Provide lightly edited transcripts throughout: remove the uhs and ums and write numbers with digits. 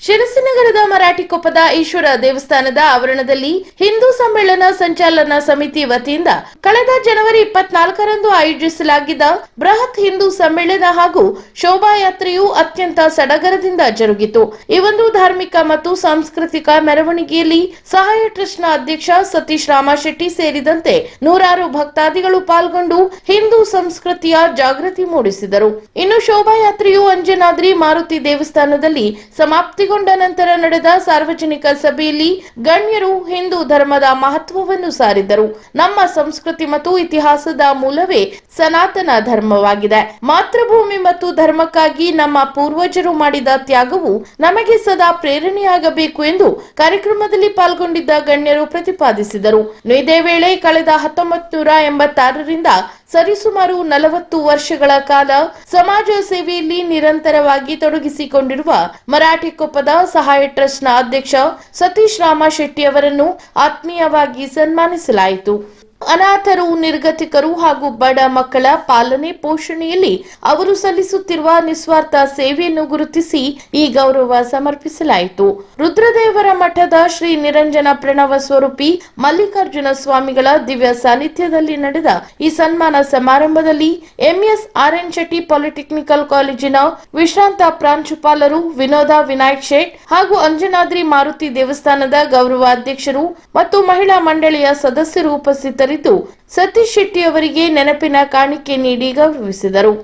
ಶಿರಸಿನಗರದ ಮರಾಠಿಕೊಪ್ಪದ ಈಶ್ವರ ದೇವಸ್ಥಾನದ ಆವರಣದಲ್ಲಿ ಹಿಂದೂ ಸಮ್ಮೇಳನ ಸಂಚಾಲನಾ ಸಮಿತಿ ವತಿಯಿಂದ ಕಳೆದ ಜನವರಿ 24ರಂದು ಆಯೋಜಿಸಲಾಗಿದ್ದ ಬೃಹತ್ ಹಿಂದೂ ಸಮ್ಮೇಳನ ಹಾಗೂ ಶೋಭಾಯಾತ್ರೆಯು ಅತ್ಯಂತ ಸಡಗರದಿಂದ ಜರುಗಿತು. ಈ ಒಂದು ಧಾರ್ಮಿಕ ಮತ್ತು ಸಾಂಸ್ಕೃತಿಕ ಮೆರವಣಿಗೆಯಲ್ಲಿ ಸಹಾಯ ಟ್ರಸ್ಟ್ನ ಅಧ್ಯಕ್ಷ ಸತೀಶ್ ರಾಮಶೆಟ್ಟಿ ಸೇರಿದಂತೆ ನೂರಾರು ಭಕ್ತಾದಿಗಳು ಪಾಲ್ಗೊಂಡು ಹಿಂದೂ ಸಂಸ್ಕೃತಿಯ ಜಾಗೃತಿ ಮೂಡಿಸಿದರು. ಇನ್ನು ಶೋಭಾಯಾತ್ರೆಯು ಅಂಜನಾದ್ರಿ ಮಾರುತಿ ದೇವಸ್ಥಾನದಲ್ಲಿ ಸಮಾಪ್ತಿಗೊಂಡ ನಂತರ ನಡೆದ ಸಾರ್ವಜನಿಕ ಸಭೆಯಲ್ಲಿ ಗಣ್ಯರು ಹಿಂದೂ ಧರ್ಮದ ಮಹತ್ವವನ್ನು ಸಾರಿದರು. ನಮ್ಮ ಸಂಸ್ಕೃತಿ ಮತ್ತು ಇತಿಹಾಸದ ಮೂಲವೇ ಸನಾತನ ಧರ್ಮವಾಗಿದೆ. ಮಾತೃಭೂಮಿ ಮತ್ತು ಧರ್ಮಕ್ಕಾಗಿ ನಮ್ಮ ಪೂರ್ವಜರು ಮಾಡಿದ ತ್ಯಾಗವು ನಮಗೆ ಸದಾ ಪ್ರೇರಣೆಯಾಗಬೇಕು ಎಂದು ಕಾರ್ಯಕ್ರಮದಲ್ಲಿ ಪಾಲ್ಗೊಂಡಿದ್ದ ಗಣ್ಯರು ಪ್ರತಿಪಾದಿಸಿದರು. ಇದೇ ವೇಳೆ ಕಳೆದ 1986ರಿಂದ ಸರಿಸುಮಾರು 40 ವರ್ಷಗಳ ಕಾಲ ಸಮಾಜ ಸೇವೆಯಲ್ಲಿ ನಿರಂತರವಾಗಿ ತೊಡಗಿಸಿಕೊಂಡಿರುವ ಮರಾಠಿಕೊಪ್ಪದ ಸಹಾಯ ಟ್ರಸ್ಟ್ನ ಅಧ್ಯಕ್ಷ ಸತೀಶ್ ರಾಮಶೆಟ್ಟಿ ಅವರನ್ನು ಆತ್ಮೀಯವಾಗಿ ಸನ್ಮಾನಿಸಲಾಯಿತು. ಅನಾಥರು, ನಿರ್ಗತಿಕರು ಹಾಗೂ ಬಡ ಮಕ್ಕಳ ಪಾಲನೆ ಪೋಷಣೆಯಲ್ಲಿ ಅವರು ಸಲ್ಲಿಸುತ್ತಿರುವ ನಿಸ್ವಾರ್ಥ ಸೇವೆಯನ್ನು ಗುರುತಿಸಿ ಈ ಗೌರವ ಸಮರ್ಪಿಸಲಾಯಿತು. ರುದ್ರದೇವರ ಮಠದ ಶ್ರೀ ನಿರಂಜನ ಪ್ರಣವ ಸ್ವರೂಪಿ ಮಲ್ಲಿಕಾರ್ಜುನ ಸ್ವಾಮಿಗಳ ದಿವ್ಯ ಸಾನ್ನಿಧ್ಯದಲ್ಲಿ ನಡೆದ ಈ ಸನ್ಮಾನ ಸಮಾರಂಭದಲ್ಲಿ ಎಂಎಸ್ ಆರ್ಎನ್ ಶೆಟ್ಟಿ ಪಾಲಿಟೆಕ್ನಿಕಲ್ ಕಾಲೇಜಿನ ವಿಶ್ರಾಂತ ಪ್ರಾಂಶುಪಾಲರು ವಿನೋದ ವಿನಾಯಕ್ ಶೇಟ್ ಹಾಗೂ ಅಂಜನಾದ್ರಿ ಮಾರುತಿ ದೇವಸ್ಥಾನದ ಗೌರವ ಅಧ್ಯಕ್ಷರು ಮತ್ತು ಮಹಿಳಾ ಮಂಡಳಿಯ ಸದಸ್ಯರು ಉಪಸ್ಥಿತರಿದ್ದು ಸತೀಶ್ ಶೆಟ್ಟಿ ಅವರಿಗೆ ನೆನಪಿನ ಕಾಣಿಕೆ ನೀಡಿ ಗೌರವಿಸಿದರು.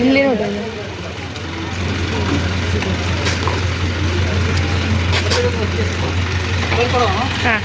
ಇಲ್ಲಿ ನೋಡಿ ಹಾಂ